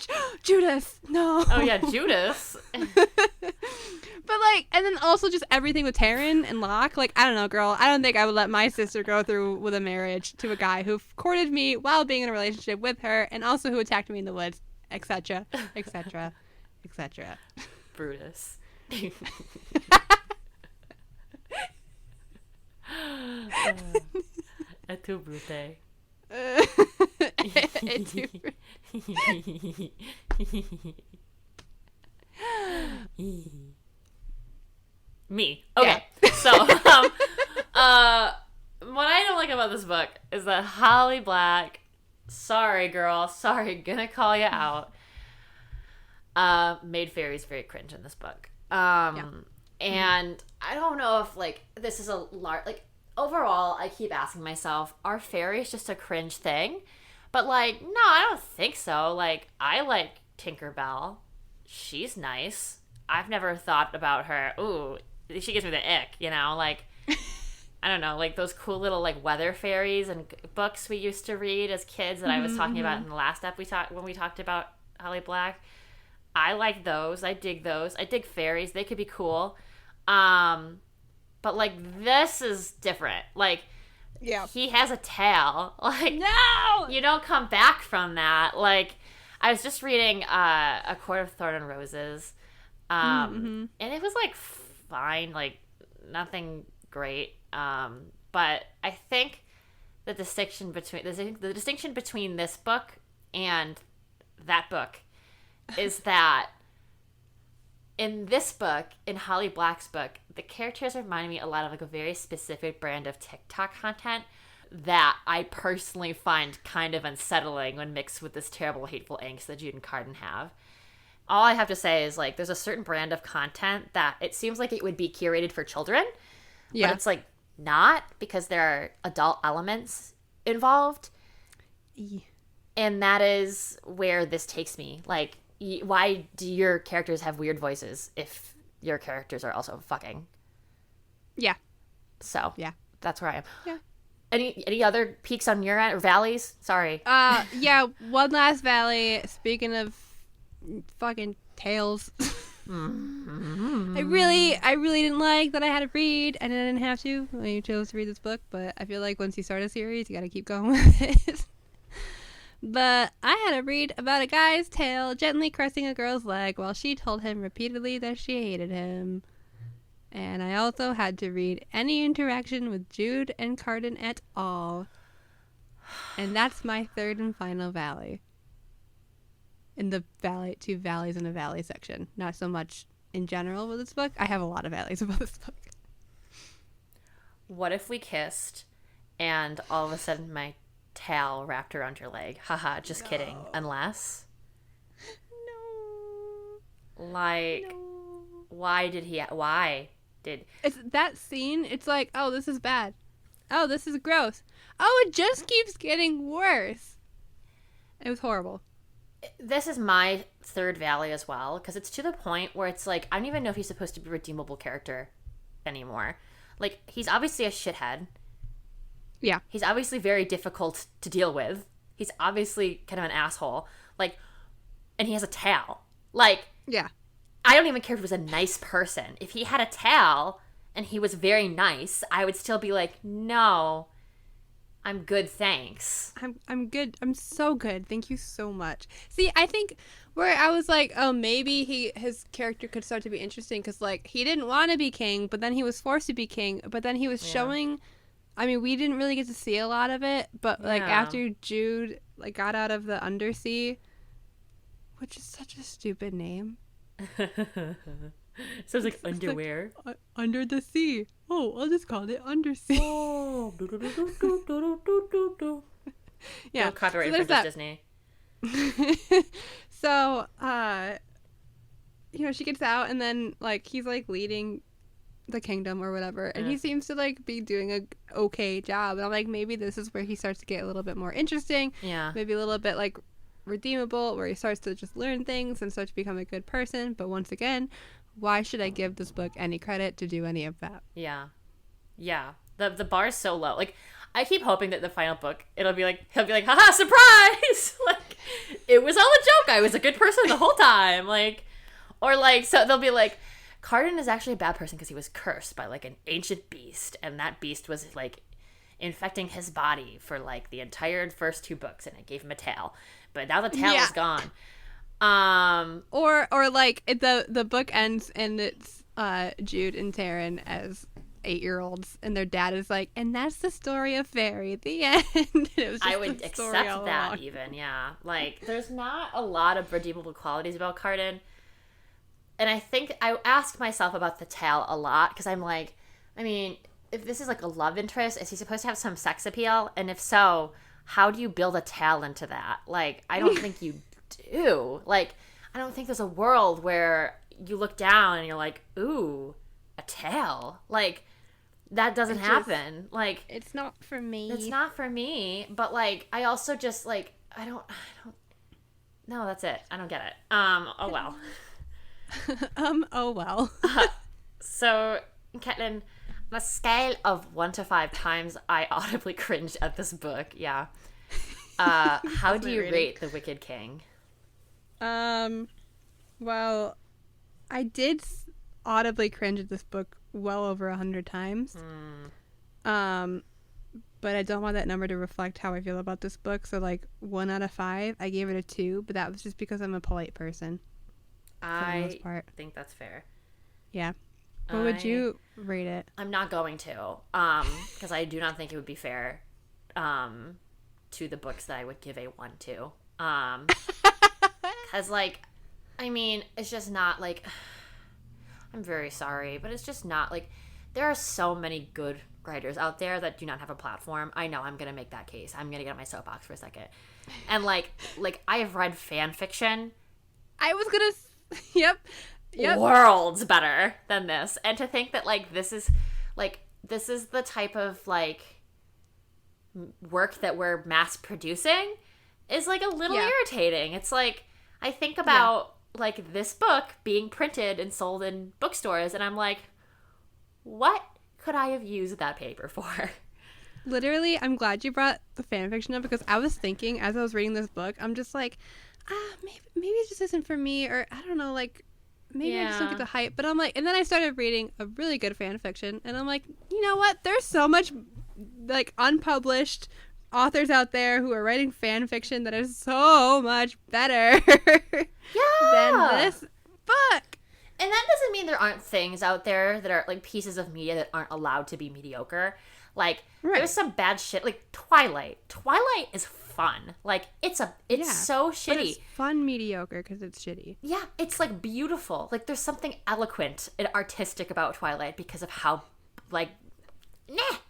Judas, no. Oh, yeah, Judas. But, like, and then also just everything with Taryn and Locke. Like, I don't know, girl. I don't think I would let my sister go through with a marriage to a guy who courted me while being in a relationship with her and also who attacked me in the woods, etc., etc., etc. Brutus. Et tu, Brute? Me. Okay. Yeah. So, what I don't like about this book is that Holly Black, sorry girl, sorry, gonna call you out, made fairies very cringe in this book. And I don't know if, like, this is a large, like, overall, I keep asking myself, are fairies just a cringe thing? But, like, no, I don't think so. Like, I like Tinkerbell. She's nice. I've never thought about her. Ooh, she gives me the ick, like, I don't know, like those cool little, like, weather fairies and books we used to read as kids that I was talking about in the last ep when we talked about Holly Black. I like those. I dig those. I dig fairies. They could be cool. But, like, this is different. Like, Yeah. He has a tail. Like, no! You don't come back from that. Like, I was just reading A Court of Thorn and Roses, and it was, like, fine. Like, nothing great. But I think the distinction between this book and that book is that in this book, in Holly Black's book, the characters remind me a lot of like a very specific brand of TikTok content that I personally find kind of unsettling when mixed with this terrible, hateful angst that Jude and Carden have. All I have to say is, like, there's a certain brand of content that it seems like it would be curated for children, but it's, like, not, because there are adult elements involved. And that is where this takes me. Like, why do your characters have weird voices if your characters are also fucking? Yeah. So, that's where I am. Yeah. Any other peaks on your end, or valleys? Sorry. Yeah, one last valley. Speaking of fucking tails. I really didn't like that I had to read, and I didn't have to when you chose to read this book, but I feel like once you start a series, you gotta keep going with it. But I had to read about a guy's tail gently caressing a girl's leg while she told him repeatedly that she hated him. And I also had to read any interaction with Jude and Carden at all. And that's my third and final valley. In the valley, 2 valleys in a valley section. Not so much in general with this book. I have a lot of valleys about this book. What if we kissed and all of a sudden my towel wrapped around your leg? Haha, just kidding. Unless... No. Like... No. Why did... It's that scene, it's like, oh, this is bad. Oh, this is gross. Oh, it just keeps getting worse. It was horrible. This is my third valley as well, because it's to the point where it's like, I don't even know if he's supposed to be a redeemable character anymore. Like, he's obviously a shithead. Yeah. He's obviously very difficult to deal with. He's obviously kind of an asshole. Like, and he has a tail. Like, yeah. I don't even care if he was a nice person. If he had a tail and he was very nice, I would still be like, no, I'm good, thanks. I'm good. I'm so good. Thank you so much. See, I think where I was like, oh, maybe his character could start to be interesting because, like, he didn't want to be king, but then he was forced to be king. But then he was showing... I mean, we didn't really get to see a lot of it, but, like, after Jude, like, got out of the undersea, which is such a stupid name. Sounds like underwear. Like, under the sea. Oh, I'll just call it undersea. Oh. Yeah. No copyright so for Disney. So, she gets out, and then, like, he's, like, leading the kingdom or whatever, and he seems to, like, be doing a okay job, and I'm like, maybe this is where he starts to get a little bit more interesting, maybe a little bit, like, redeemable, where he starts to just learn things and start to become a good person. But once again, why should I give this book any credit to do any of that? The bar is so low. Like, I keep hoping that the final book, he'll be like, haha, surprise. Like, it was all a joke, I was a good person the whole time. Like, or like, so they'll be like, Carden is actually a bad person because he was cursed by, like, an ancient beast, and that beast was, like, infecting his body for, like, the entire first 2 books, and it gave him a tail. But now the tail is gone. Or like, the book ends, and it's Jude and Taryn as 8-year-olds, and their dad is like, and that's the story of Fairy, the end. It was just I would accept that even, yeah. Like, there's not a lot of redeemable qualities about Carden. And I think I ask myself about the tail a lot, because I'm like, I mean, if this is like a love interest, is he supposed to have some sex appeal? And if so, how do you build a tail into that? Like, I don't think you do. Like, I don't think there's a world where you look down and you're like, ooh, a tail. Like, that doesn't happen. Like, it's not for me. It's not for me. But, like, I also just, like, I don't, no, that's it. I don't get it. Oh, well. Oh well. So, Caitlin, on a scale of 1 to 5 times I audibly cringed at this book, how do you rate The Wicked King? Well, I did audibly cringe at this book well over 100 times. but I don't want that number to reflect how I feel about this book. So, like, 1 out of 5, I gave it a 2, but that was just because I'm a polite person. For the most part. think that's fair. Yeah. What would you rate it? I'm not going to, because I do not think it would be fair to the books that I would give a 1 to. Because, like, I mean, it's just not, like, I'm very sorry, but it's just not, like, there are so many good writers out there that do not have a platform. I know I'm going to make that case. I'm going to get on my soapbox for a second. And, like, I have read fan fiction. I was going to... Yep. Worlds better than this. And to think that, like, this is the type of, like, work that we're mass producing is, like, a little irritating. It's like, I think about, like, this book being printed and sold in bookstores, and I'm like, what could I have used that paper for? Literally, I'm glad you brought the fan fiction up, because I was thinking as I was reading this book, I'm just like, maybe it just isn't for me, or I don't know, like, maybe I just don't get the hype. But I'm like, and then I started reading a really good fan fiction, and I'm like, you know what? There's so much, like, unpublished authors out there who are writing fan fiction that is so much better than this book. And that doesn't mean there aren't things out there that are, like, pieces of media that aren't allowed to be mediocre. Like, there's some bad shit. Like, Twilight. Twilight is fun. Like, it's so shitty. But it's fun mediocre because it's shitty. Yeah, it's, like, beautiful. Like, there's something eloquent and artistic about Twilight because of how, like,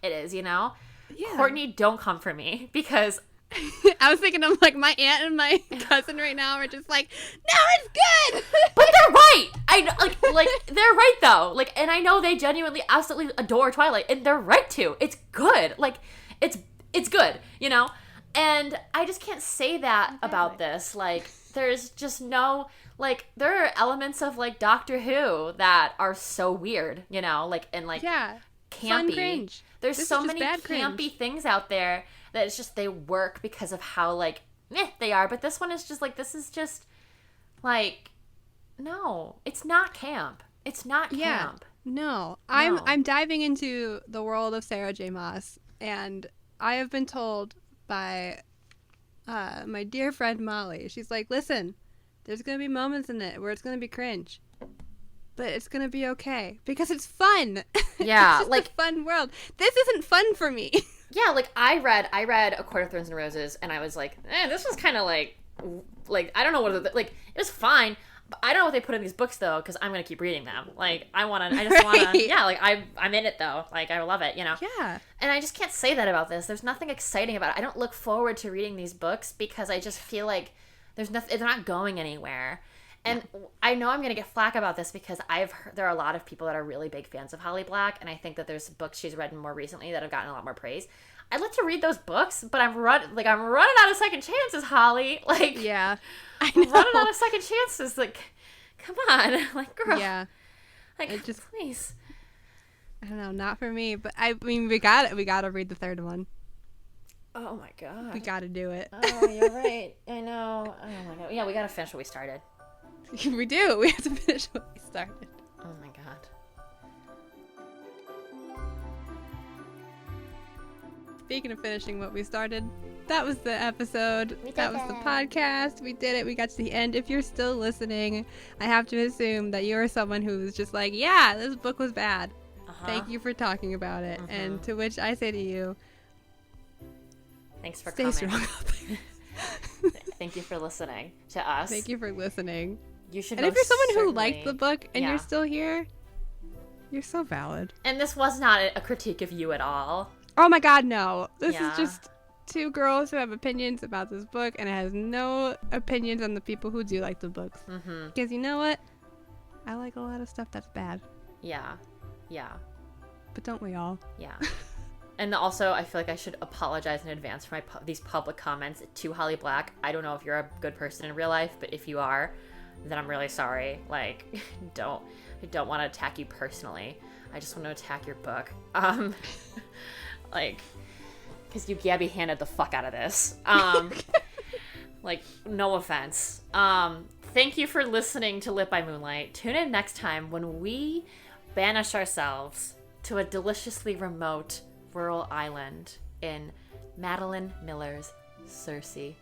it is, you know? Yeah. Courtney, don't come for me, because... I was thinking of, like, my aunt and my cousin right now are just like, no, it's good! But they're right! I know, like, they're right, though. Like, and I know they genuinely, absolutely adore Twilight, and they're right to. It's good. Like, it's good, you know? And I just can't say that about this. Like, there's just no... Like, there are elements of, like, Doctor Who that are so weird, you know? Like, and, like, campy. Fun cringe. There's so many campy things out there that it's just they work because of how, like, they are. But this one is just, like, this is just, like, no. It's not camp. It's not camp. No. I'm diving into the world of Sarah J. Maas, and I have been told by my dear friend Molly, she's like, listen, there's going to be moments in it where it's going to be cringe. But it's going to be okay. Because it's fun. Yeah. It's just like a fun world. This isn't fun for me. Yeah, like, I read A Court of Thorns and Roses, and I was like, this was kind of like, I don't know what, like, it was fine. But I don't know what they put in these books, though, because I'm going to keep reading them. Like, I just want to, yeah, like, I'm in it, though. Like, I love it, you know? Yeah. And I just can't say that about this. There's nothing exciting about it. I don't look forward to reading these books because I just feel like there's nothing, they're not going anywhere. And I know I'm going to get flack about this because I've heard there are a lot of people that are really big fans of Holly Black, and I think that there's books she's read more recently that have gotten a lot more praise. I'd like to read those books, but I'm running out of second chances, Holly. Like, yeah, I know. I'm running out of second chances. Like, come on, like, girl. Yeah, like, please. I don't know, not for me. But I mean, we got to read the third one. Oh my god, we got to do it. Oh, you're right. I know. Oh my god. Yeah, we got to finish what we started. We do. We have to finish what we started. Oh my god. Speaking of finishing what we started, that was the episode. That was the podcast. We did it. We got to the end. If you're still listening, I have to assume that you're someone who was just like, yeah, this book was bad. Thank you for talking about it. And to which I say to you, thanks for stay coming. Strong out there. Thank you for listening to us. Thank you for listening. You should. And if you're someone who liked the book and you're still here, you're so valid. And this was not a critique of you at all. Oh my god, no. This is just two girls who have opinions about this book, and it has no opinions on the people who do like the books. Because you know what? I like a lot of stuff that's bad. Yeah. Yeah. But don't we all? Yeah. And also, I feel like I should apologize in advance for these public comments to Holly Black. I don't know if you're a good person in real life, but if you are, then I'm really sorry. Like, I don't want to attack you personally. I just want to attack your book. Like, because you Gabby-handed the fuck out of this. Like, no offense. Thank you for listening to Lit by Moonlight. Tune in next time when we banish ourselves to a deliciously remote rural island in Madeline Miller's Circe.